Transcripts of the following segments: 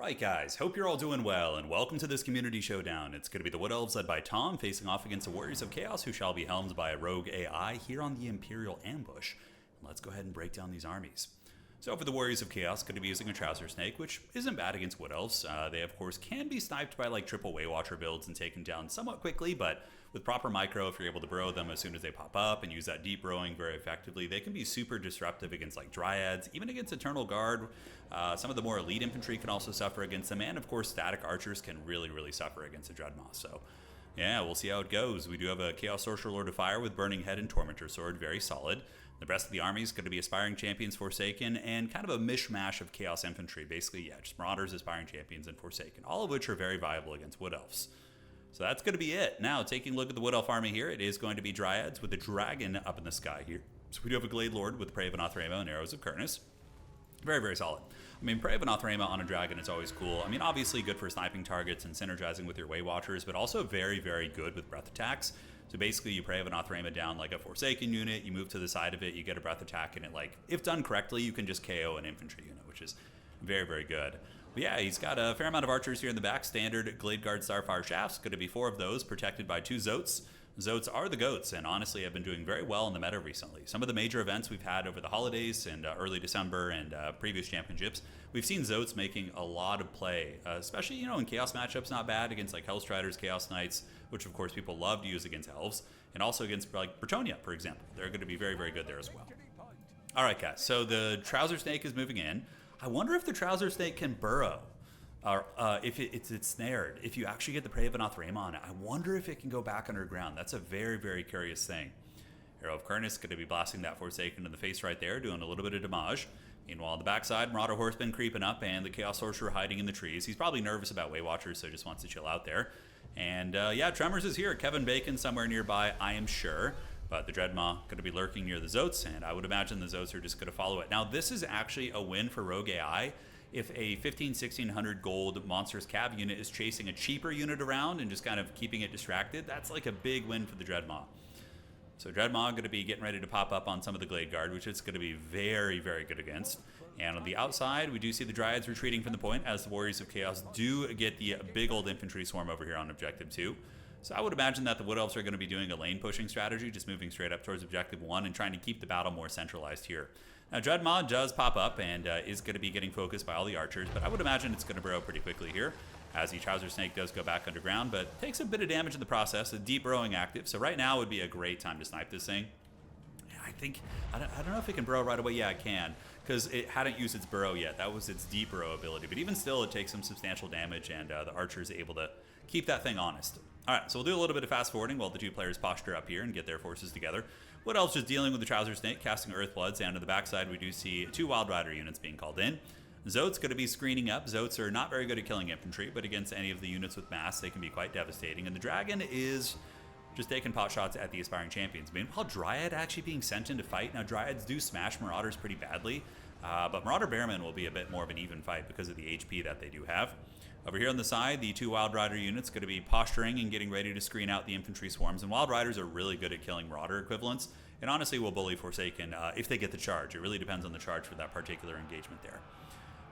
Alright guys, hope you're all doing well, and welcome to this community showdown. It's going to be the Wood Elves led by Tom, facing off against the Warriors of Chaos, who shall be helmed by a rogue AI here on the Imperial Ambush. Let's go ahead and break down these armies. So for the Warriors of Chaos, going to be using a Trouser Snake, which isn't bad against Wood Elves. They of course can be sniped by like triple Waywatcher builds and taken down somewhat quickly, but with proper micro, if you're able to burrow them as soon as they pop up and use that deep burrowing very effectively, they can be super disruptive against like Dryads, even against Eternal Guard. Some of the more elite infantry can also suffer against them, and of course static archers can really suffer against a Dreadmaw. So yeah, we'll see how it goes. We do have a Chaos Sorcerer Lord of Fire with Burning Head and Tormentor Sword, very solid. The rest of the army is going to be Aspiring Champions, Forsaken, and kind of a mishmash of Chaos Infantry. Basically, yeah, just Marauders, Aspiring Champions, and Forsaken, all of which are very viable against Wood Elves. So that's going to be it. Now, taking a look at the Wood Elf army here, it is going to be Dryads with the Dragon up in the sky here. So we do have a Glade Lord with Prey of Anathrema and Arrows of Kurnus. Very solid. I mean, Prey of Anathrema on a dragon is always cool. I mean, obviously good for sniping targets and synergizing with your Waywatchers, but also very good with breath attacks. So basically, you Prey of Anathrema down like a Forsaken unit, you move to the side of it, you get a breath attack, and it, like, if done correctly, you can just KO an infantry unit, which is very good. But yeah, he's got a fair amount of archers here in the back. Standard Glade Guard Starfire Shafts, going to be 4 of those, protected by 2 Zoats. Zoats are the goats, and honestly have been doing very well in the meta recently. Some of the major events we've had over the holidays and early December and previous championships, we've seen Zoats making a lot of play, especially, you know, in Chaos matchups, not bad against like Hellstriders, Chaos Knights, which of course people love to use against Elves, and also against like Bretonnia, for example. They're going to be very good there as well. All right, guys, so the Trouser Snake is moving in. I wonder if the Trouser Snake can burrow. Or if it's snared. If you actually get the Prey of Anathrema on it, I wonder if it can go back underground. That's a very curious thing. Arrow of Kurnus going to be blasting that Forsaken in the face right there, doing a little bit of damage. Meanwhile, on the backside, Marauder Horseman creeping up, and the Chaos Sorcerer hiding in the trees. He's probably nervous about Waywatchers, so just wants to chill out there. And yeah, Tremors is here. Kevin Bacon somewhere nearby, I am sure. But the Dreadmaw going to be lurking near the Zoats, and I would imagine the Zoats are just going to follow it. Now, this is actually a win for Rogue AI. If a 1600 gold monstrous cav unit is chasing a cheaper unit around and just kind of keeping it distracted, that's like a big win for the Dreadmaw. So Dreadmaw going to be getting ready to pop up on some of the Glade Guard, which it's going to be very good against. And on the outside, we do see the Dryads retreating from the point as the Warriors of Chaos do get the big old infantry swarm over here on Objective 2. So I would imagine that the Wood Elves are going to be doing a lane pushing strategy, just moving straight up towards Objective 1 and trying to keep the battle more centralized here. Now, Dreadmaw does pop up and is going to be getting focused by all the archers, but I would imagine it's going to burrow pretty quickly here, as the Trouser Snake does go back underground, but takes a bit of damage in the process, a deep burrowing active, so right now would be a great time to snipe this thing. I don't know if it can burrow right away. Yeah, it can, because it hadn't used its burrow yet. That was its deep burrow ability, but even still, it takes some substantial damage, and the archer is able to keep that thing honest. All right, so we'll do a little bit of fast forwarding while the two players posture up here and get their forces together. Wood Elves just dealing with the Trouser Snake, casting Earthbloods, and on the backside we do see 2 Wild Rider units being called in. Zoats going to be screening up. Zoats are not very good at killing infantry, but against any of the units with mass, they can be quite devastating. And the Dragon is just taking pot shots at the Aspiring Champions. Meanwhile, Dryad actually being sent in to fight. Now, Dryads do smash Marauders pretty badly, but Marauder Bearmen will be a bit more of an even fight because of the HP that they do have. Over here on the side, the 2 Wild Rider units going to be posturing and getting ready to screen out the infantry swarms. And Wild Riders are really good at killing Marauder equivalents, and honestly will bully Forsaken if they get the charge. It really depends on the charge for that particular engagement there.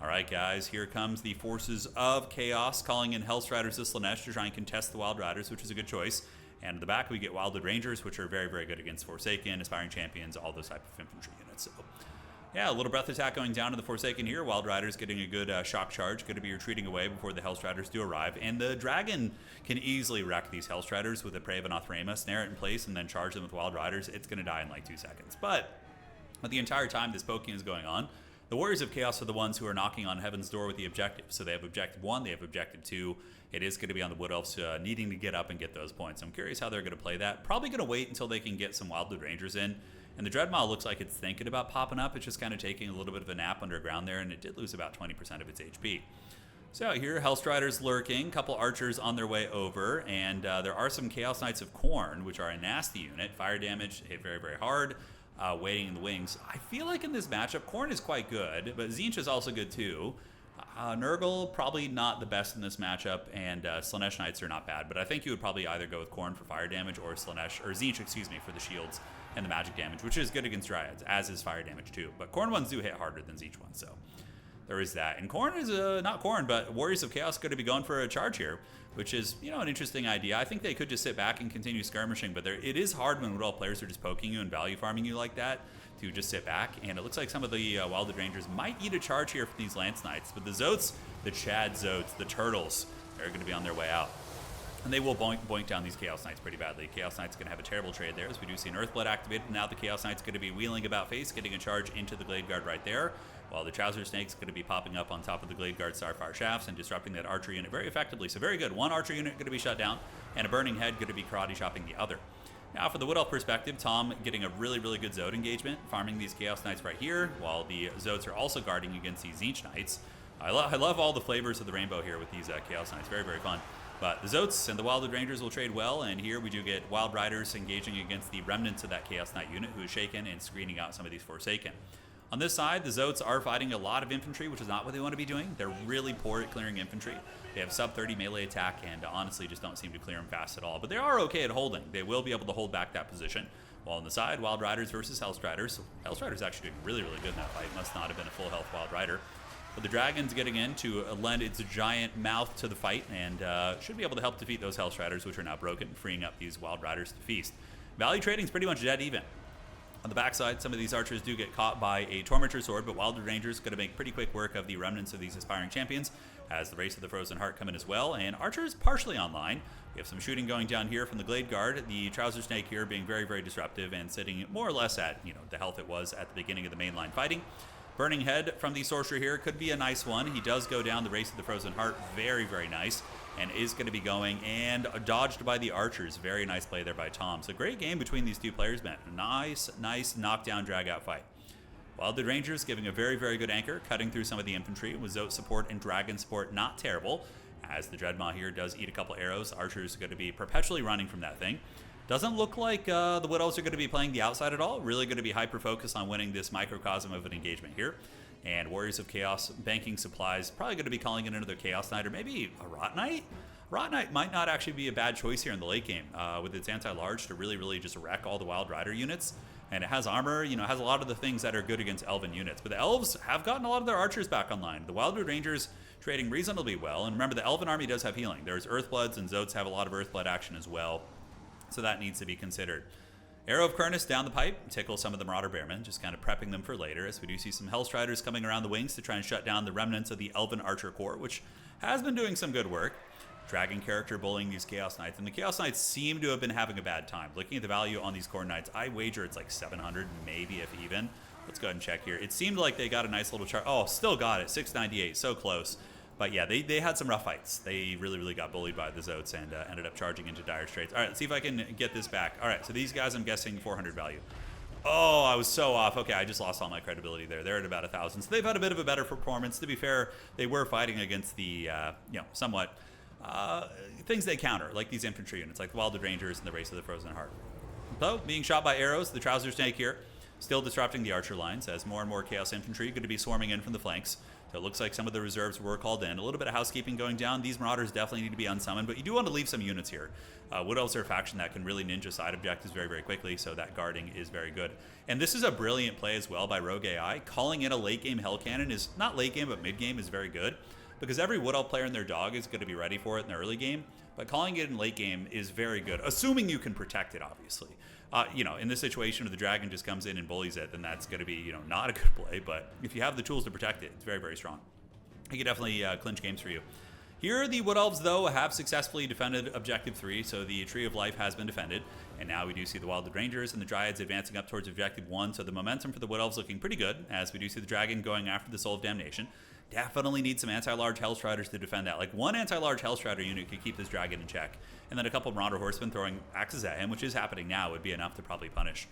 All right, guys, here comes the forces of Chaos, calling in Hellstriders to Slaanesh to try and contest the Wild Riders, which is a good choice. And in the back, we get Wildwood Rangers, which are very good against Forsaken, Aspiring Champions, all those type of infantry units. So yeah, a little breath attack going down to the Forsaken here. Wild Riders getting a good shock charge. Going to be retreating away before the Hellstriders do arrive. And the Dragon can easily wreck these Hellstriders with a Prey of Anathrema, snare it in place, and then charge them with Wild Riders. It's going to die in like 2 seconds. But the entire time this poking is going on, the Warriors of Chaos are the ones who are knocking on Heaven's door with the objective. So they have Objective 1, they have Objective 2. It is going to be on the Wood Elves needing to get up and get those points. I'm curious how they're going to play that. Probably going to wait until they can get some Wildwood Rangers in. And the Dreadmaw looks like it's thinking about popping up. It's just kind of taking a little bit of a nap underground there, and it did lose about 20% of its HP. So out here, Hellstriders lurking, couple archers on their way over, and there are some Chaos Knights of Khorne, which are a nasty unit. Fire damage, hit very hard, waiting in the wings. I feel like in this matchup, Khorne is quite good, but Tzeentch is also good too. Nurgle, probably not the best in this matchup, and Slaanesh Knights are not bad, but I think you would probably either go with Khorne for fire damage or Tzeentch, excuse me, for the shields and the magic damage, which is good against Dryads, as is fire damage too. But Khorne ones do hit harder than Tzeentch ones, so there is that. And Khorne is, not Khorne, but Warriors of Chaos going to be going for a charge here, which is, you know, an interesting idea. I think they could just sit back and continue skirmishing, but it is hard when all players are just poking you and value farming you like that to just sit back. And it looks like some of the Wildwood Rangers might eat a charge here for these Lance Knights, but the Zotes, the Chad Zotes, the Turtles, they're going to be on their way out. And they will boink down these Chaos Knights pretty badly. Chaos Knight's going to have a terrible trade there, as we do see an Earthblood activated. Now the Chaos Knight's going to be wheeling about face, getting a charge into the Glade Guard right there, while the Trouser Snake's going to be popping up on top of the Glade Guard Starfire Shafts and disrupting that archer unit very effectively. So very good. One archer unit going to be shut down, and a Burning Head going to be karate chopping the other. Now for the Wood Elf perspective, Tom getting a really, really good Zote engagement, farming these Chaos Knights right here, while the Zotes are also guarding against these Tzeentch Knights. I love all the flavors of the rainbow here with these Chaos Knights. Very, very fun. But the Zotes and the Wildwood Rangers will trade well, and here we do get Wild Riders engaging against the remnants of that Chaos Knight unit who is shaken and screening out some of these Forsaken. On this side, the Zotes are fighting a lot of infantry, which is not what they want to be doing. They're really poor at clearing infantry. They have sub 30 melee attack and honestly just don't seem to clear them fast at all. But they are okay at holding. They will be able to hold back that position. While on the side, Wild Riders versus Hellstriders. Hellstriders actually doing really, really good in that fight. Must not have been a full health Wild Rider. But the Dragon's getting in to lend its giant mouth to the fight and should be able to help defeat those Hellstriders, which are now broken, freeing up these Wild Riders to feast. Value trading is pretty much dead even. On the backside, some of these archers do get caught by a Tormentor Sword, but Wildwood Rangers going to make pretty quick work of the remnants of these aspiring champions as the Race of the Frozen Heart come in as well. And archers partially online. We have some shooting going down here from the Glade Guard. The Trouser Snake here being very, very disruptive and sitting more or less at, you know, the health it was at the beginning of the mainline fighting. Burning Head from the Sorcerer here could be a nice one. He does go down the Race of the Frozen Heart. Very, very nice. And is going to be going and dodged by the archers. Very nice play there by Tom. So great game between these two players, man. Nice knockdown, drag-out fight. Wildwood Rangers giving a very, very good anchor, cutting through some of the infantry with Zote support and Dragon support. Not terrible, as the Dreadmaw here does eat a couple arrows. Archers are going to be perpetually running from that thing. Doesn't look like the Wood Elves are going to be playing the outside at all. Really going to be hyper-focused on winning this microcosm of an engagement here. And Warriors of Chaos banking supplies, probably going to be calling in another Chaos Knight or maybe a Rot Knight. Rot Knight might not actually be a bad choice here in the late game with its anti-large to really, really just wreck all the Wild Rider units. And it has armor, you know, has a lot of the things that are good against Elven units. But the Elves have gotten a lot of their archers back online. The Wildwood Rangers trading reasonably well. And remember, the Elven army does have healing. There's Earthbloods, and Zotes have a lot of Earthblood action as well. So that needs to be considered. Arrow of Kurnus down the pipe, tickle some of the Marauder Bearmen, just kind of prepping them for later, as we do see some Hellstriders coming around the wings to try and shut down the remnants of the Elven Archer Corps, which has been doing some good work. Dragon character bullying these Chaos Knights, and the Chaos Knights seem to have been having a bad time. Looking at the value on these Khorne Knights, I wager it's like 700, maybe if even. Let's go ahead and check here. It seemed like they got a nice little chart. Oh, still got it, 698, so close. But yeah, they had some rough fights. They really, really got bullied by the Zotes and ended up charging into dire straits. All right, let's see if I can get this back. All right, so these guys, I'm guessing 400 value. Oh, I was so off. Okay, I just lost all my credibility there. They're at about 1,000. So they've had a bit of a better performance. To be fair, they were fighting against the, you know, somewhat things they counter, like these infantry units, like the Wildwood Rangers and the Race of the Frozen Heart. So, being shot by arrows, the Trouser Snake here, still disrupting the archer lines as more and more Chaos Infantry going to be swarming in from the flanks. So it looks like some of the reserves were called in. A little bit of housekeeping going down. These Marauders definitely need to be unsummoned, but you do want to leave some units here. Wood Elves are a faction that can really ninja side objectives very, very quickly, so that guarding is very good. And this is a brilliant play as well by Rogue AI. Calling in a late game Hell Cannon is not late game, but mid game is very good, because every Wood Elf player and their dog is going to be ready for it in the early game, but calling it in late game is very good, assuming you can protect it, obviously. You know, in this situation, if the Dragon just comes in and bullies it, then that's going to be, you know, not a good play, but if you have the tools to protect it, it's very, very strong. He can definitely clinch games for you. Here, the Wood Elves, though, have successfully defended Objective 3, so the Tree of Life has been defended. And now we do see the Wildwood Rangers and the Dryads advancing up towards Objective 1, so the momentum for the Wood Elves looking pretty good, as we do see the Dragon going after the Soul of Damnation. Definitely need some anti-large Hellstriders to defend that. Like, one anti-large Hellstrider unit could keep this Dragon in check. And then a couple of Marauder Horsemen throwing axes at him, which is happening now, would be enough to probably punish.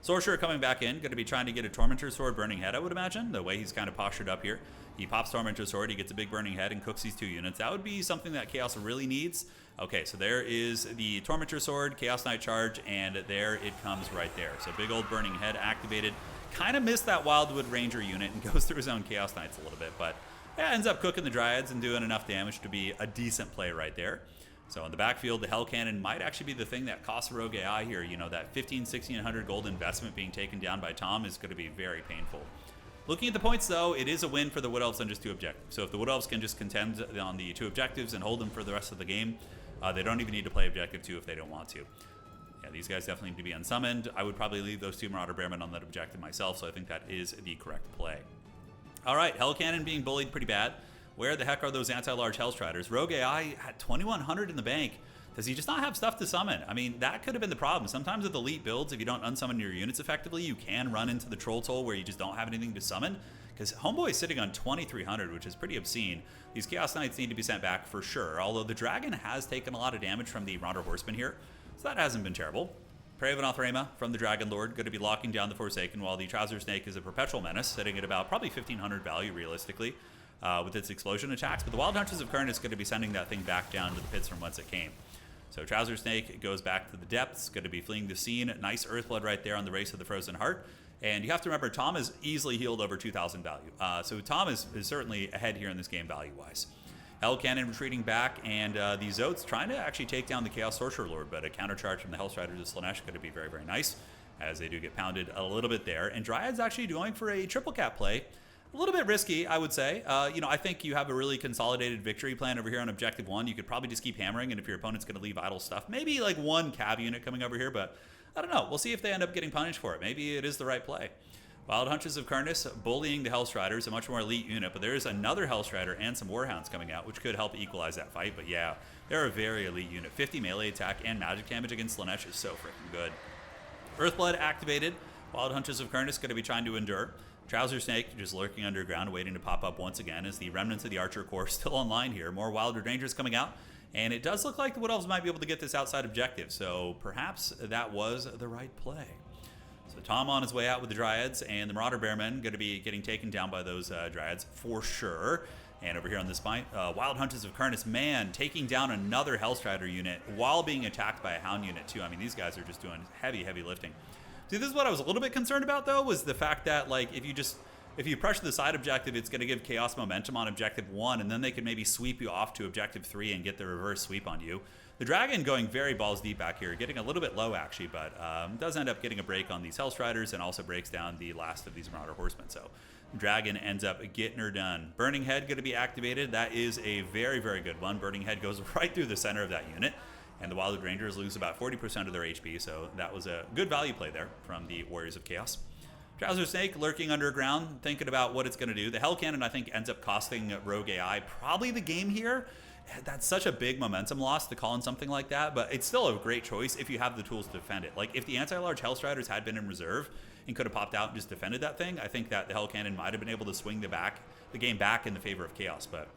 Sorcerer coming back in, going to be trying to get a Tormentor Sword Burning Head, I would imagine, the way he's kind of postured up here. He pops Tormentor Sword, he gets a big Burning Head, and cooks these two units. That would be something that Chaos really needs. Okay, so there is the Tormentor Sword, Chaos Knight charge, and there it comes right there. So big old Burning Head activated. Kind of missed that Wildwood Ranger unit and goes through his own Chaos Knights a little bit, but yeah, ends up cooking the Dryads and doing enough damage to be a decent play right there. So in the backfield, the Hell Cannon might actually be the thing that costs Rogue AI here. You know, that 1,500, 1,600 gold investment being taken down by Tom is going to be very painful. Looking at the points, though, it is a win for the Wood Elves on just 2 objectives. So if the Wood Elves can just contend on the 2 objectives and hold them for the rest of the game, they don't even need to play objective 2 if they don't want to. Yeah, these guys definitely need to be unsummoned. I would probably leave those 2 Marauder Bearmen on that objective myself, so I think that is the correct play. All right, Hell Cannon being bullied pretty bad. Where the heck are those anti-large Hellstriders? Rogue AI had 2,100 in the bank. Does he just not have stuff to summon? I mean, that could have been the problem. Sometimes with elite builds, if you don't unsummon your units effectively, you can run into the Troll Toll where you just don't have anything to summon. Because Homeboy is sitting on 2,300, which is pretty obscene. These Chaos Knights need to be sent back for sure, although the Dragon has taken a lot of damage from the Marauder Horsemen here, so that hasn't been terrible. Prey of Anothrema from the Dragon Lord, going to be locking down the Forsaken, while the Trouser Snake is a perpetual menace, sitting at about probably 1,500 value realistically with its explosion attacks. But the Wild Hunters of Khurne is going to be sending that thing back down to the pits from whence it came. So Trouser Snake goes back to the depths, going to be fleeing the scene. Nice Earthblood right there on the Race of the Frozen Heart. And you have to remember, Tom is easily healed over 2,000 value. So Tom is certainly ahead here in this game value-wise. Hell Cannon retreating back, and the Zotes trying to actually take down the Chaos Sorcerer Lord, but a countercharge from the Hellstriders of Slaanesh going to be very, very nice, as they do get pounded a little bit there. And Dryad's actually going for a triple cap play. A little bit risky, I would say. I think you have a really consolidated victory plan over here on Objective 1. You could probably just keep hammering, and if your opponent's going to leave idle stuff, maybe like 1 Cav unit coming over here, but I don't know. We'll see if they end up getting punished for it. Maybe it is the right play. Wild Hunters of Khurne bullying the Hellstriders, a much more elite unit, but there is another Hellstrider and some Warhounds coming out, which could help equalize that fight. But yeah, they're a very elite unit. 50 melee attack and magic damage against Slaanesh is so freaking good. Earthblood activated. Wild Hunters of Khurne going to be trying to endure. Trouser Snake just lurking underground, waiting to pop up once again as the remnants of the Archer Corps still online here. More Wilder Rangers coming out, and it does look like the Wood Elves might be able to get this outside objective, so perhaps that was the right play. So Tom on his way out with the Dryads, and the Marauder Bearmen going to be getting taken down by those Dryads for sure. And over here on this point, Wild Hunters of Khurne, man, taking down another Hellstrider unit while being attacked by a Hound unit too. I mean, these guys are just doing heavy, heavy lifting. See, this is what I was a little bit concerned about, though, was the fact that, like, if you pressure the side objective, it's going to give Chaos momentum on Objective 1, and then they can maybe sweep you off to Objective 3 and get the reverse sweep on you. The Dragon going very balls deep back here, getting a little bit low, actually, but does end up getting a break on these Hellstriders and also breaks down the last of these Marauder Horsemen. So Dragon ends up getting her done. Burning Head going to be activated. That is a very, very good one. Burning Head goes right through the center of that unit. And the Wild Rangers lose about 40% of their HP, so that was a good value play there from the Warriors of Chaos. Trouser Snake lurking underground, thinking about what it's going to do. The Hell Cannon, I think, ends up costing Rogue AI probably the game here. That's such a big momentum loss to call in something like that, but it's still a great choice if you have the tools to defend it. Like, if the anti-large Hellstriders had been in reserve and could have popped out and just defended that thing, I think that the Hell Cannon might have been able to swing the game back in the favor of Chaos, but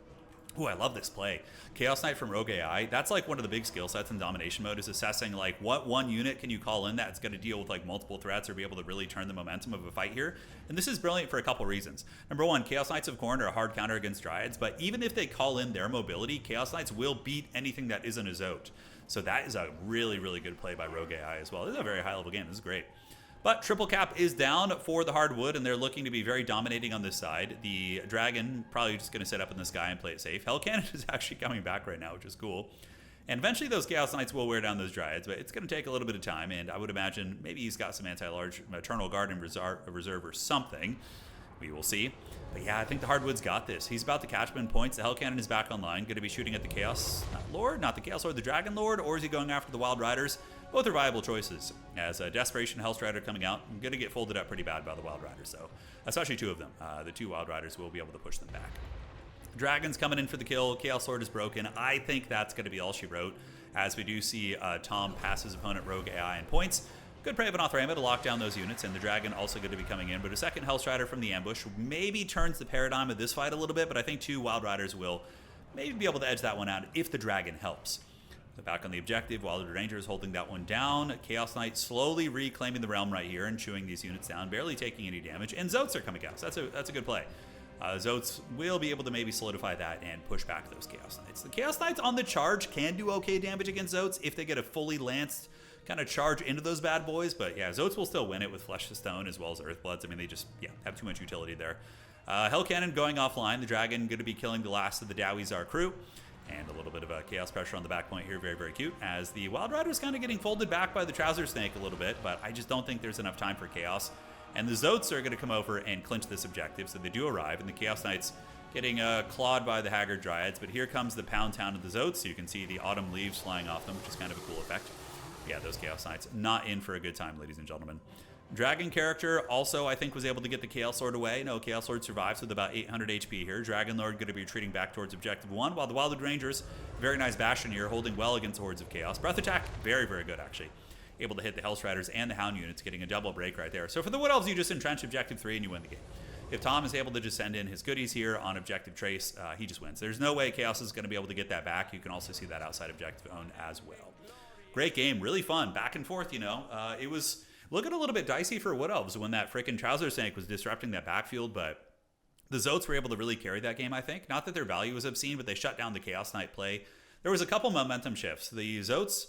ooh, I love this play. Chaos Knight from Rogue AI, that's like one of the big skill sets in domination mode, is assessing like what one unit can you call in that's going to deal with like multiple threats or be able to really turn the momentum of a fight here. And this is brilliant for a couple reasons. Number one, Chaos Knights of Khurne are a hard counter against Dryads, but even if they call in their mobility, Chaos Knights will beat anything that isn't a Zote. So that is a really, really good play by Rogue AI as well. This is a very high level game. This is great. But triple cap is down for the hardwood, and they're looking to be very dominating on this side. The Dragon probably just going to sit up in the sky and play it safe. Hell Cannon is actually coming back right now, which is cool. And eventually those Chaos Knights will wear down those Dryads, but it's going to take a little bit of time, and I would imagine maybe he's got some anti-large Eternal Guard in reserve or something. We will see. But yeah, I think the hardwood's got this. He's about to catch him in points. The Hell Cannon is back online, going to be shooting at the Chaos Lord, not the Chaos Lord, the Dragon Lord, or is he going after the Wild Riders? Both are viable choices. As a Desperation Hellstrider coming out, I'm going to get folded up pretty bad by the Wild Riders, so especially 2 of them. The 2 Wild Riders will be able to push them back. Dragon's coming in for the kill. Chaos Lord is broken. I think that's going to be all she wrote, as we do see Tom pass his opponent Rogue AI in points. Good Prey of Anothrema to lock down those units, and the Dragon also going to be coming in, but a second Hellstrider from the ambush maybe turns the paradigm of this fight a little bit, but I think 2 Wild Riders will maybe be able to edge that one out if the Dragon helps. So back on the objective, Wilder Rangers holding that one down. Chaos Knight slowly reclaiming the realm right here and chewing these units down, barely taking any damage. And Zotes are coming out, so that's a good play. Zotes will be able to maybe solidify that and push back those Chaos Knights. The Chaos Knights on the charge can do okay damage against Zotes if they get a fully lanced kind of charge into those bad boys. But yeah, Zotes will still win it with Flesh to Stone as well as Earthbloods. I mean, they just have too much utility there. Hell Cannon going offline. The Dragon going to be killing the last of the Dowizar crew. And a little bit of a chaos pressure on the back point here. Very, very cute. As the Wild Rider is kind of getting folded back by the Trouser Snake a little bit, but I just don't think there's enough time for chaos. And the Zotes are going to come over and clinch this objective, so they do arrive, and the Chaos Knights getting clawed by the Haggard Dryads. But here comes the Pound Town of the Zotes, so you can see the autumn leaves flying off them, which is kind of a cool effect. Yeah, those Chaos Knights not in for a good time, ladies and gentlemen. Dragon character also, I think, was able to get the Chaos Lord away. No, Chaos Lord survives with about 800 HP here. Dragon Lord going to be retreating back towards Objective 1, while the Wildwood Rangers, very nice Bastion here, holding well against Hordes of Chaos. Breath Attack, very, very good, actually. Able to hit the Hellstriders and the Hound units, getting a double break right there. So for the Wood Elves, you just entrench Objective 3 and you win the game. If Tom is able to just send in his goodies here on Objective Trace, he just wins. There's no way Chaos is going to be able to get that back. You can also see that outside Objective Own as well. Great game, really fun, back and forth, you know. It was looking a little bit dicey for Wood Elves when that freaking Trouser Snake was disrupting that backfield, but the Zotes were able to really carry that game, I think. Not that their value was obscene, but they shut down the Chaos Knight play. There was a couple momentum shifts. The Zotes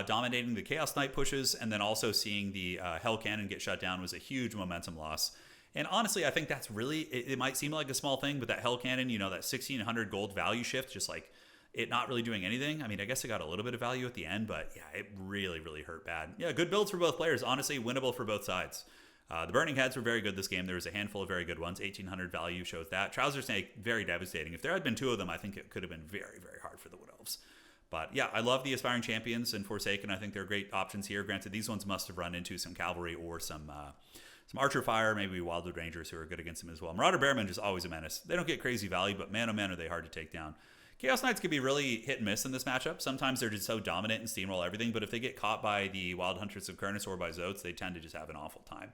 dominating the Chaos Knight pushes, and then also seeing the Hell Cannon get shut down was a huge momentum loss. And honestly, I think that's really, it might seem like a small thing, but that Hell Cannon, you know, that 1,600 gold value shift, just like it not really doing anything. I mean, I guess it got a little bit of value at the end, but yeah, it really, really hurt bad. Yeah, good builds for both players. Honestly, winnable for both sides. The Burning Heads were very good this game. There was a handful of very good ones. 1,800 value shows that. Trouser Snake, very devastating. If there had been two of them, I think it could have been very, very hard for the Wood Elves. But yeah, I love the Aspiring Champions and Forsaken. I think they're great options here. Granted, these ones must have run into some Cavalry or some Archer Fire, maybe Wildwood Rangers who are good against them as well. Marauder Bearmen is always a menace. They don't get crazy value, but man, oh man, are they hard to take down. Chaos Knights can be really hit and miss in this matchup. Sometimes they're just so dominant and steamroll everything, but if they get caught by the Wild Huntress of Kurnus or by Zotes, they tend to just have an awful time.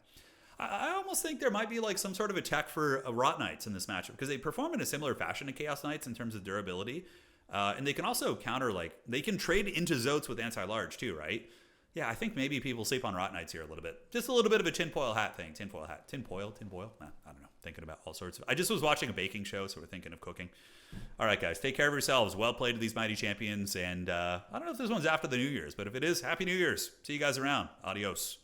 I almost think there might be like some sort of attack for Rot Knights in this matchup, because they perform in a similar fashion to Chaos Knights in terms of durability. And they can also counter, like, they can trade into Zotes with anti-large too, right? Yeah, I think maybe people sleep on Rot Knights here a little bit. Just a little bit of a tinfoil hat thing. Tinfoil hat. Tinfoil? Nah, I don't know. Thinking about all sorts of... I just was watching a baking show, so we're thinking of cooking. All right, guys. Take care of yourselves. Well played to these mighty champions. And I don't know if this one's after the New Year's, but if it is, Happy New Year's. See you guys around. Adios.